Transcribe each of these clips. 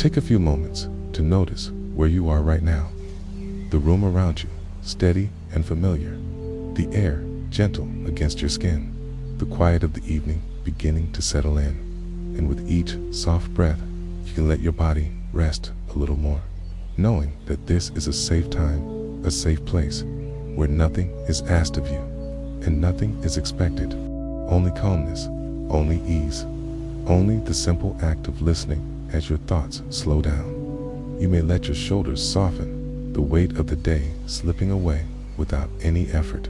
Take a few moments to notice where you are right now. The room around you, steady and familiar. The air, gentle against your skin. The quiet of the evening beginning to settle in. And with each soft breath, you can let your body rest a little more, knowing that this is a safe time, a safe place, where nothing is asked of you, and nothing is expected. Only calmness, only ease, only the simple act of listening as your thoughts slow down. You may let your shoulders soften, the weight of the day slipping away without any effort,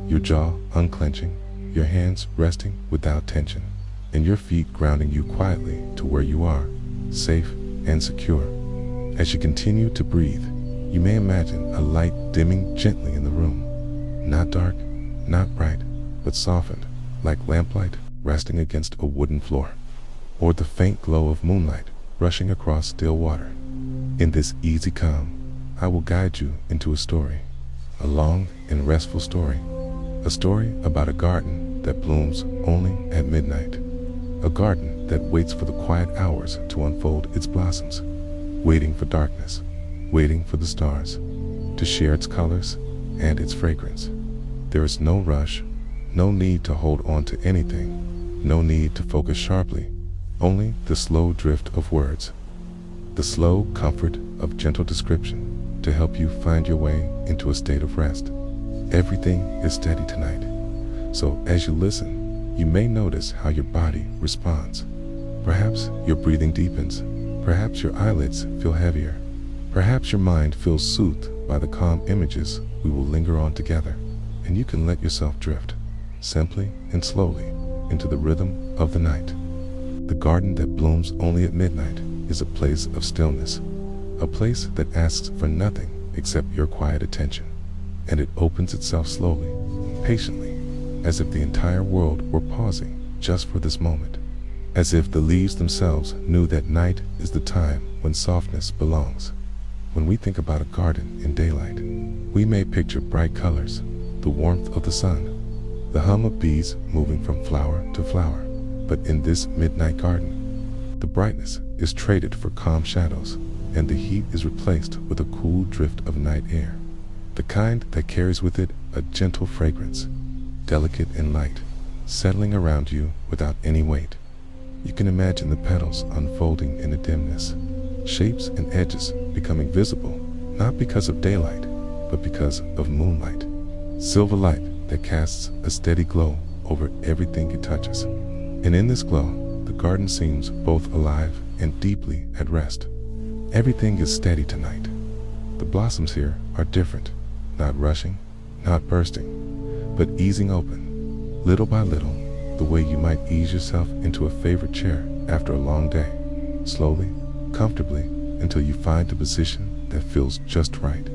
your jaw unclenching, your hands resting without tension, and your feet grounding you quietly to where you are, safe and secure. As you continue to breathe, you may imagine a light dimming gently in the room. Not dark, not bright, but softened, like lamplight resting against a wooden floor, or the faint glow of moonlight rushing across still water. In this easy calm, I will guide you into a story, a long and restful story, a story about a garden that blooms only at midnight, a garden that waits for the quiet hours to unfold its blossoms, waiting for darkness, waiting for the stars to share its colors and its fragrance. There is no rush, no need to hold on to anything, no need to focus sharply, only the slow drift of words, the slow comfort of gentle description to help you find your way into a state of rest. Everything is steady tonight, so as you listen, you may notice how your body responds. Perhaps your breathing deepens, perhaps your eyelids feel heavier, perhaps your mind feels soothed by the calm images we will linger on together, and you can let yourself drift, simply and slowly, into the rhythm of the night. The garden that blooms only at midnight is a place of stillness, a place that asks for nothing except your quiet attention, and it opens itself slowly, patiently, as if the entire world were pausing just for this moment, as if the leaves themselves knew that night is the time when softness belongs. When we think about a garden in daylight, we may picture bright colors, the warmth of the sun, the hum of bees moving from flower to flower. But in this midnight garden, the brightness is traded for calm shadows, and the heat is replaced with a cool drift of night air, the kind that carries with it a gentle fragrance, delicate and light, settling around you without any weight. You can imagine the petals unfolding in the dimness, shapes and edges becoming visible, not because of daylight, but because of moonlight, silver light that casts a steady glow over everything it touches. And in this glow, the garden seems both alive and deeply at rest. Everything is steady tonight. The blossoms here are different, not rushing, not bursting, but easing open, little by little, the way you might ease yourself into a favorite chair after a long day, slowly, comfortably, until you find a position that feels just right.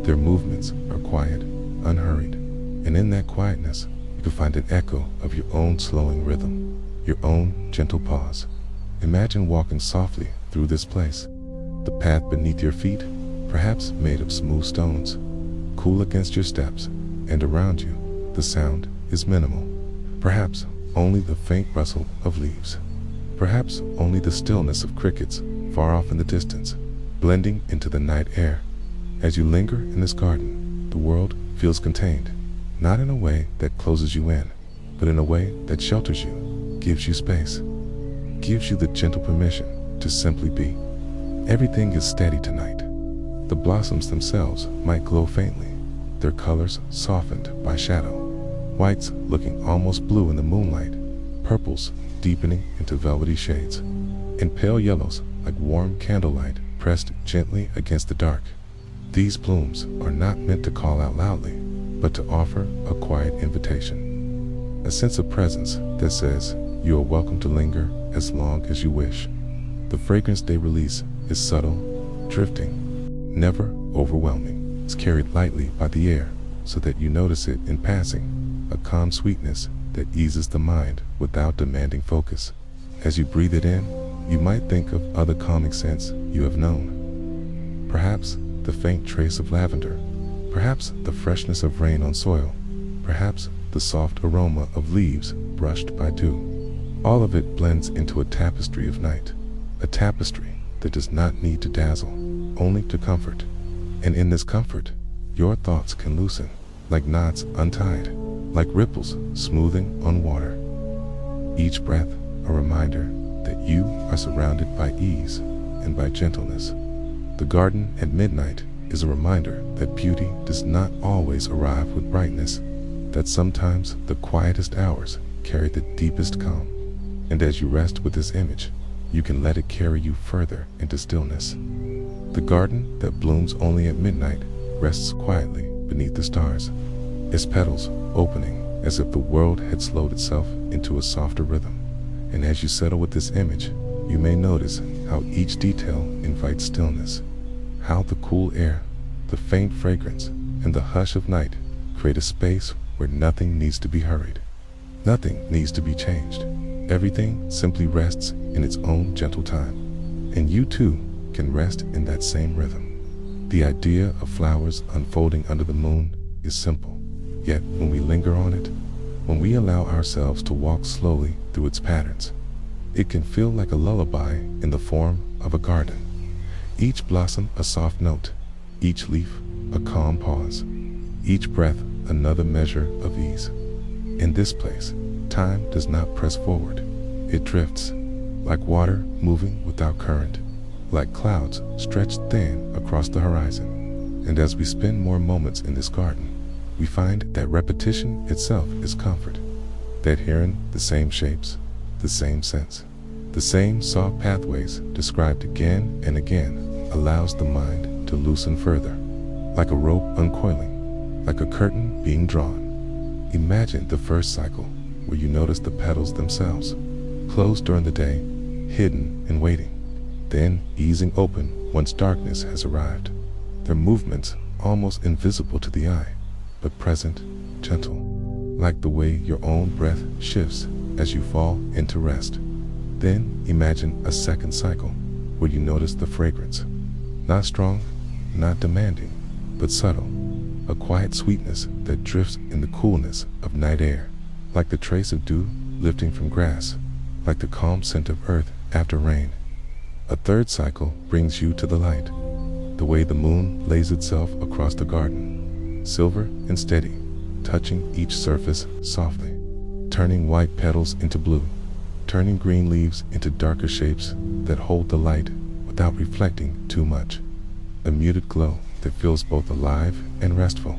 Their movements are quiet, unhurried, and in that quietness, you can find an echo of your own slowing rhythm, your own gentle pause. Imagine walking softly through this place, the path beneath your feet, perhaps made of smooth stones, cool against your steps, and around you, the sound is minimal. Perhaps only the faint rustle of leaves, perhaps only the stillness of crickets far off in the distance, blending into the night air. As you linger in this garden, the world feels contained, not in a way that closes you in, but in a way that shelters you, gives you space, gives you the gentle permission to simply be. Everything is steady tonight. The blossoms themselves might glow faintly, their colors softened by shadow, whites looking almost blue in the moonlight, purples deepening into velvety shades, and pale yellows like warm candlelight pressed gently against the dark. These blooms are not meant to call out loudly, but to offer a quiet invitation, a sense of presence that says you are welcome to linger as long as you wish. The fragrance they release is subtle, drifting, never overwhelming. It's carried lightly by the air so that you notice it in passing, a calm sweetness that eases the mind without demanding focus. As you breathe it in, you might think of other calming scents you have known. Perhaps the faint trace of lavender, perhaps the freshness of rain on soil, perhaps the soft aroma of leaves brushed by dew. All of it blends into a tapestry of night, a tapestry that does not need to dazzle, only to comfort. And in this comfort, your thoughts can loosen, like knots untied, like ripples smoothing on water. Each breath a reminder that you are surrounded by ease and by gentleness. The garden at midnight is a reminder that beauty does not always arrive with brightness, that sometimes the quietest hours carry the deepest calm. And as you rest with this image, you can let it carry you further into stillness. The garden that blooms only at midnight rests quietly beneath the stars, its petals opening as if the world had slowed itself into a softer rhythm. And as you settle with this image, you may notice how each detail invites stillness, how the cool air, the faint fragrance, and the hush of night create a space where nothing needs to be hurried. Nothing needs to be changed. Everything simply rests in its own gentle time. And you too can rest in that same rhythm. The idea of flowers unfolding under the moon is simple, yet when we linger on it, when we allow ourselves to walk slowly through its patterns, it can feel like a lullaby in the form of a garden. Each blossom a soft note, each leaf a calm pause, each breath another measure of ease. In this place, time does not press forward. It drifts, like water moving without current, like clouds stretched thin across the horizon. And as we spend more moments in this garden, we find that repetition itself is comfort, that hearing the same shapes, the same scents, the same soft pathways described again and again allows the mind to loosen further, like a rope uncoiling, like a curtain being drawn. Imagine the first cycle where you notice the petals themselves, closed during the day, hidden and waiting, then easing open once darkness has arrived. Their movements almost invisible to the eye, but present, gentle, like the way your own breath shifts as you fall into rest. Then imagine a second cycle where you notice the fragrance, not strong, not demanding, but subtle, a quiet sweetness that drifts in the coolness of night air, like the trace of dew lifting from grass, like the calm scent of earth after rain. A third cycle brings you to the light, the way the moon lays itself across the garden, silver and steady, touching each surface softly, turning white petals into blue, turning green leaves into darker shapes that hold the light without reflecting too much. A muted glow that feels both alive and restful.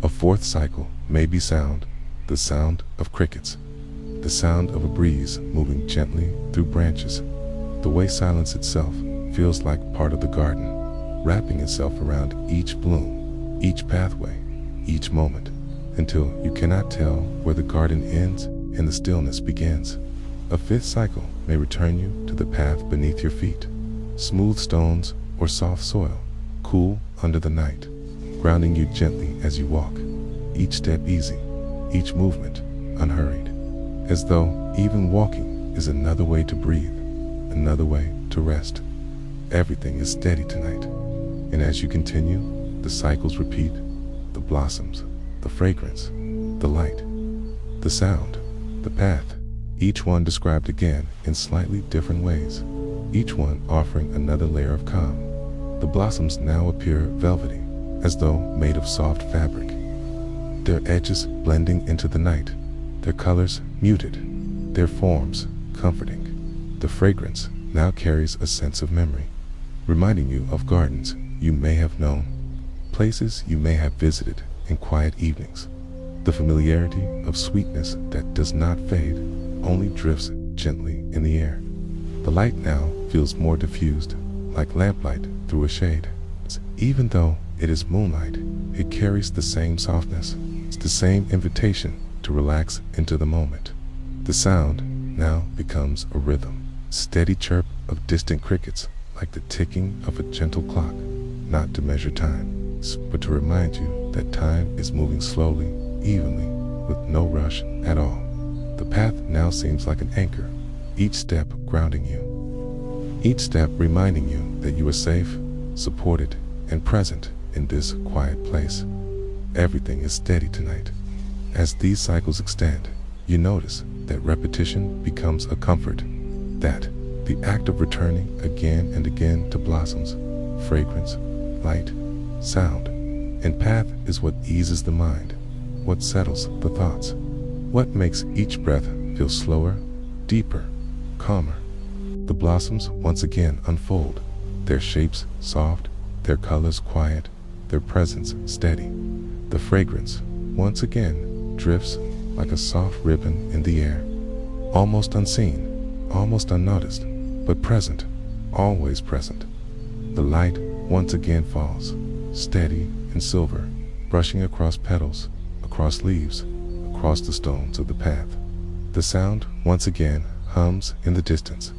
A fourth cycle may be sound, the sound of crickets, the sound of a breeze moving gently through branches, the way silence itself feels like part of the garden, wrapping itself around each bloom, each pathway, each moment, until you cannot tell where the garden ends and the stillness begins. A fifth cycle may return you to the path beneath your feet, smooth stones or soft soil, cool under the night, grounding you gently as you walk, each step easy, each movement unhurried, as though even walking is another way to breathe, another way to rest. Everything is steady tonight, and as you continue, the cycles repeat, the blossoms, the fragrance, the light, the sound, the path, each one described again in slightly different ways, each one offering another layer of calm. The blossoms now appear velvety, as though made of soft fabric, their edges blending into the night, their colors muted, their forms comforting. The fragrance now carries a sense of memory, reminding you of gardens you may have known, places you may have visited in quiet evenings. The familiarity of sweetness that does not fade, only drifts gently in the air. The light now feels more diffused, like lamplight through a shade. Even though it is moonlight, it carries the same softness. It's the same invitation to relax into the moment. The sound now becomes a rhythm, steady chirp of distant crickets, like the ticking of a gentle clock, not to measure time, but to remind you that time is moving slowly, evenly, with no rush at all. The path now seems like an anchor, each step grounding you, each step reminding you that you are safe, supported, and present in this quiet place. Everything is steady tonight. As these cycles extend, you notice that repetition becomes a comfort, that The act of returning again and again to blossoms, fragrance, light, sound, and path is what eases the mind, what settles the thoughts, what makes each breath feel slower, deeper, calmer. The blossoms once again unfold, their shapes soft, their colors quiet, their presence steady. The fragrance once again drifts like a soft ribbon in the air, almost unseen, almost unnoticed, but present, always present. The light once again falls, steady and silver, brushing across petals, across leaves, across the stones of the path. The sound once again hums in the distance,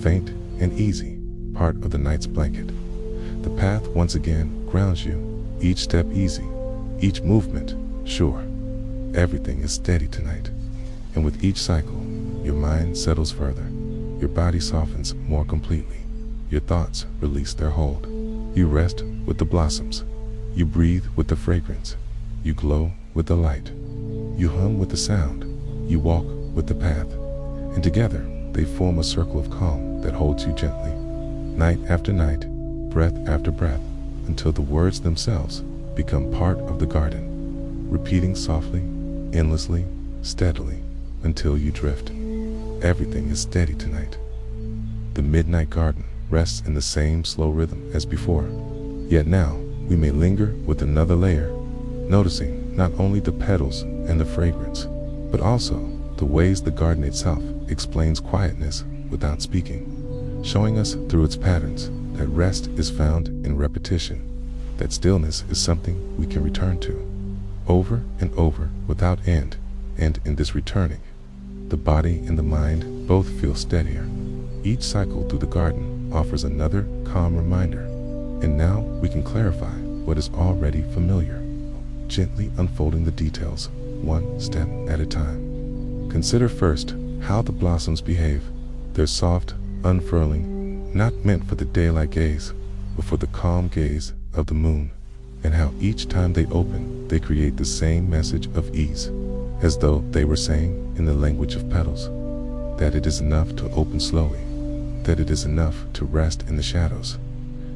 faint and easy, part of the night's blanket. The path once again grounds you, each step easy, each movement sure. Everything is steady tonight, and with each cycle, your mind settles further, your body softens more completely, your thoughts release their hold. You rest with the blossoms, you breathe with the fragrance, you glow with the light, you hum with the sound, you walk with the path, and together they form a circle of calm that holds you gently, night after night, breath after breath, until the words themselves become part of the garden, repeating softly, endlessly, steadily, until you drift. Everything is steady tonight. The midnight garden rests in the same slow rhythm as before, yet now we may linger with another layer, noticing not only the petals and the fragrance, but also the ways the garden itself explains quietness without speaking, showing us through its patterns that rest is found in repetition, that stillness is something we can return to, over and over without end, and in this returning, the body and the mind both feel steadier. Each cycle through the garden offers another calm reminder, and now we can clarify what is already familiar, gently unfolding the details, one step at a time. Consider first how the blossoms behave, their soft unfurling, not meant for the daylight gaze, but for the calm gaze of the moon, and how each time they open, they create the same message of ease, as though they were saying in the language of petals, that it is enough to open slowly, that it is enough to rest in the shadows.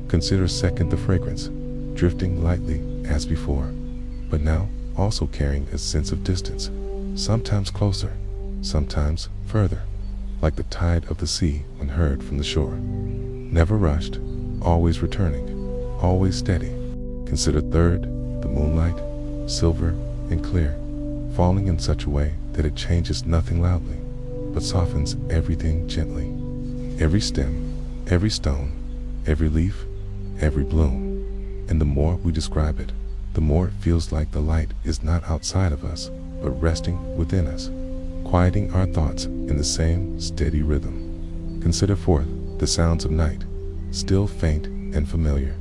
Consider second the fragrance, drifting lightly as before, but now also carrying a sense of distance, sometimes closer, sometimes further, like the tide of the sea when heard from the shore. Never rushed, always returning, always steady. Consider third, the moonlight, silver and clear, falling in such a way that it changes nothing loudly, but softens everything gently. Every stem, every stone, every leaf, every bloom. And the more we describe it, the more it feels like the light is not outside of us, but resting within us, quieting our thoughts in the same steady rhythm. Consider fourth, the sounds of night, still faint and familiar,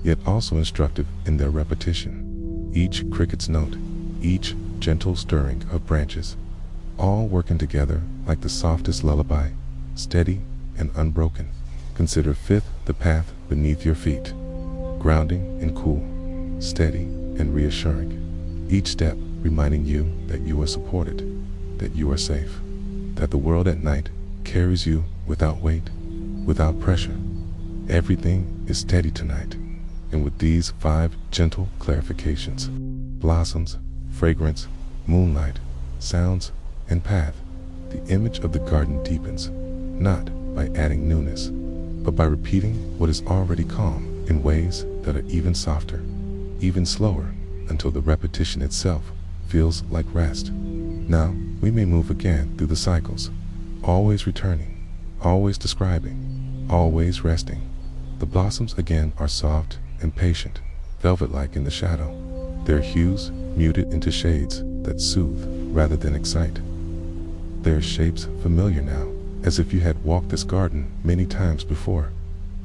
yet also instructive in their repetition. Each cricket's note, each gentle stirring of branches, all working together like the softest lullaby, steady and unbroken. Consider fifth, the path beneath your feet, grounding and cool, steady and reassuring. Each step reminding you that you are supported, that you are safe, that the world at night carries you without weight, without pressure. Everything is steady tonight, and with these 5 gentle clarifications, blossoms, fragrance, moonlight, sounds, and path, the image of the garden deepens, not by adding newness, but by repeating what is already calm in ways that are even softer, even slower, until the repetition itself feels like rest. Now, we may move again through the cycles, always returning, always describing, always resting. The blossoms again are soft and patient, velvet-like in the shadow, their hues muted into shades that soothe rather than excite. Their shapes familiar now, as if you had walked this garden many times before.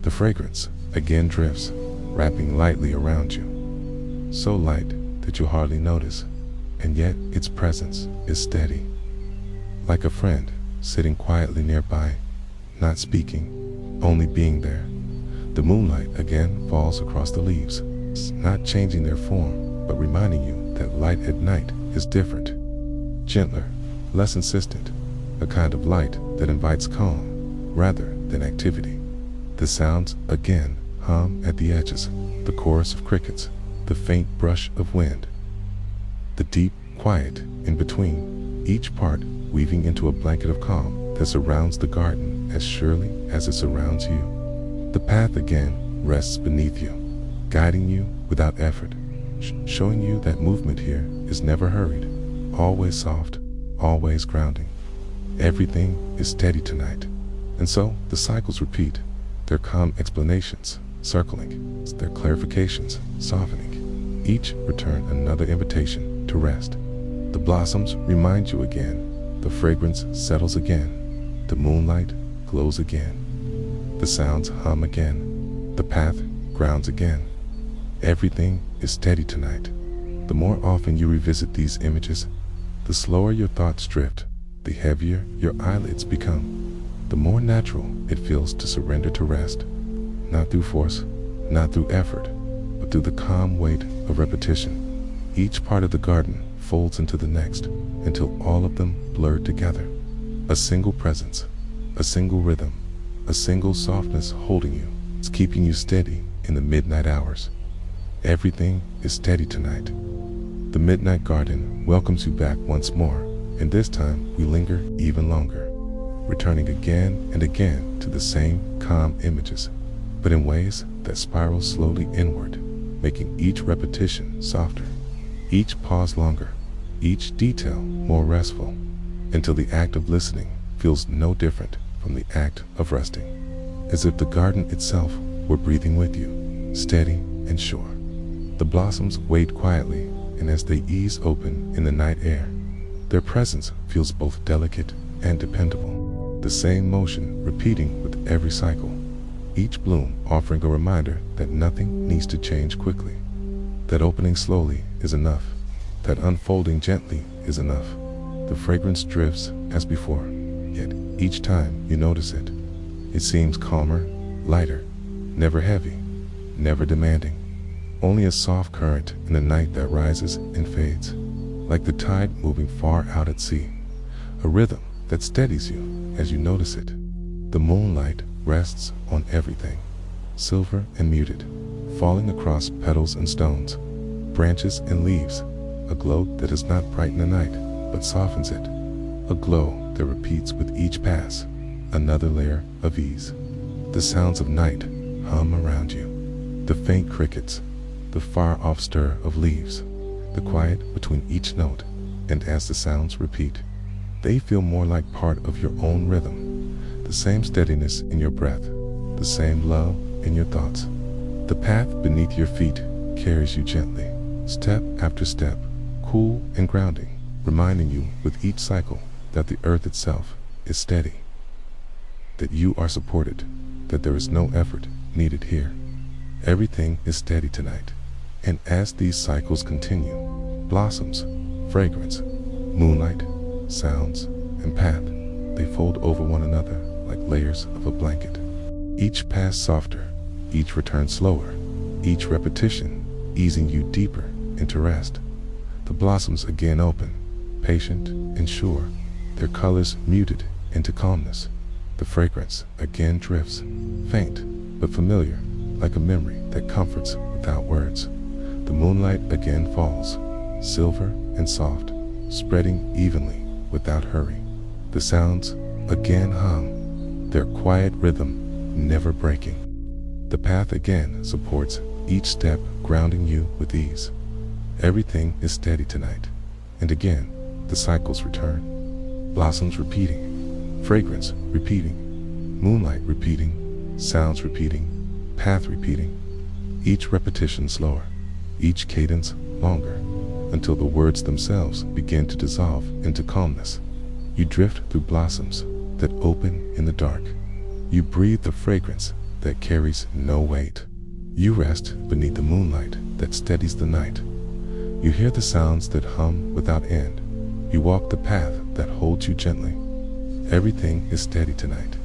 The fragrance again drifts, wrapping lightly around you, so light that you hardly notice, and yet its presence is steady, like a friend sitting quietly nearby, not speaking, only being there. The moonlight again falls across the leaves, not changing their form, but reminding you that light at night is different, gentler, less insistent, a kind of light that invites calm rather than activity. The sounds again hum at the edges, the chorus of crickets, the faint brush of wind, the deep quiet in between, each part weaving into a blanket of calm that surrounds the garden as surely as it surrounds you. The path again rests beneath you, guiding you without effort, showing you that movement here is never hurried, always soft, always grounding. Everything is steady tonight. And so the cycles repeat, their calm explanations circling, their clarifications softening. Each return another invitation to rest. The blossoms remind you again, the fragrance settles again, the moonlight glows again, the sounds hum again, the path grounds again. Everything is steady tonight. The more often you revisit these images, the slower your thoughts drift, the heavier your eyelids become, the more natural it feels to surrender to rest, not through force, not through effort, but through the calm weight of repetition. Each part of the garden folds into the next until all of them blur together. A single presence, a single rhythm, a single softness holding you. It's keeping you steady in the midnight hours. Everything is steady tonight. The midnight garden welcomes you back once more, and this time we linger even longer, returning again and again to the same calm images, but in ways that spiral slowly inward, making each repetition softer, each pause longer, each detail more restful, until the act of listening feels no different from the act of resting, as if the garden itself were breathing with you, steady and sure. The blossoms wait quietly, and as they ease open in the night air, their presence feels both delicate and dependable, the same motion repeating with every cycle, each bloom offering a reminder that nothing needs to change quickly, that opening slowly is enough, that unfolding gently is enough. The fragrance drifts as before, yet each time you notice it, it seems calmer, lighter, never heavy, never demanding, only a soft current in the night that rises and fades, like the tide moving far out at sea, a rhythm that steadies you as you notice it. The moonlight rests on everything, silver and muted, falling across petals and stones, branches and leaves, a glow that does not brighten the night, but softens it, a glow that repeats with each pass, another layer of ease. The sounds of night hum around you, the faint crickets, the far-off stir of leaves, the quiet between each note, and as the sounds repeat, they feel more like part of your own rhythm, the same steadiness in your breath, the same love in your thoughts. The path beneath your feet carries you gently, step after step, cool and grounding, reminding you with each cycle that the earth itself is steady, that you are supported, that there is no effort needed here. Everything is steady tonight, and as these cycles continue, blossoms, fragrance, moonlight, sounds, and path, they fold over one another like layers of a blanket. Each pass softer, each return slower, each repetition easing you deeper into rest. The blossoms again open, patient and sure, their colors muted into calmness. The fragrance again drifts, faint but familiar, like a memory that comforts without words. The moonlight again falls, silver and soft, spreading evenly without hurry. The sounds again hum, their quiet rhythm never breaking. The path again supports each step, grounding you with ease. Everything is steady tonight, and again the cycles return. Blossoms repeating, fragrance repeating, moonlight repeating, sounds repeating, path repeating. Each repetition slower, each cadence longer, until the words themselves begin to dissolve into calmness. You drift through blossoms that open in the dark. You breathe the fragrance that carries no weight. You rest beneath the moonlight that steadies the night. You hear the sounds that hum without end. You walk the path that holds you gently. Everything is steady tonight,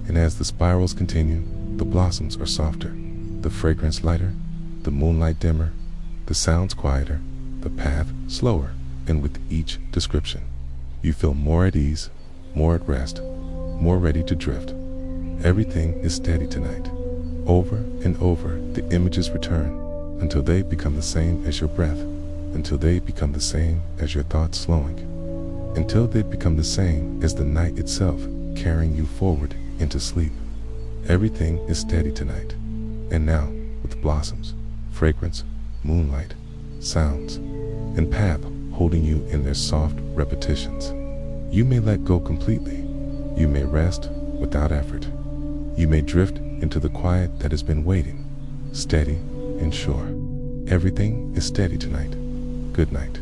and as the spirals continue, the blossoms are softer, the fragrance lighter, the moonlight dimmer, the sounds quieter, the path slower, and with each description, you feel more at ease, more at rest, more ready to drift. Everything is steady tonight. Over and over, the images return until they become the same as your breath, until they become the same as your thoughts slowing, until they become the same as the night itself carrying you forward into sleep. Everything is steady tonight. And now, with blossoms, fragrance, moonlight, sounds, and path holding you in their soft repetitions, you may let go completely. You may rest without effort. You may drift into the quiet that has been waiting, steady and sure. Everything is steady tonight. Good night.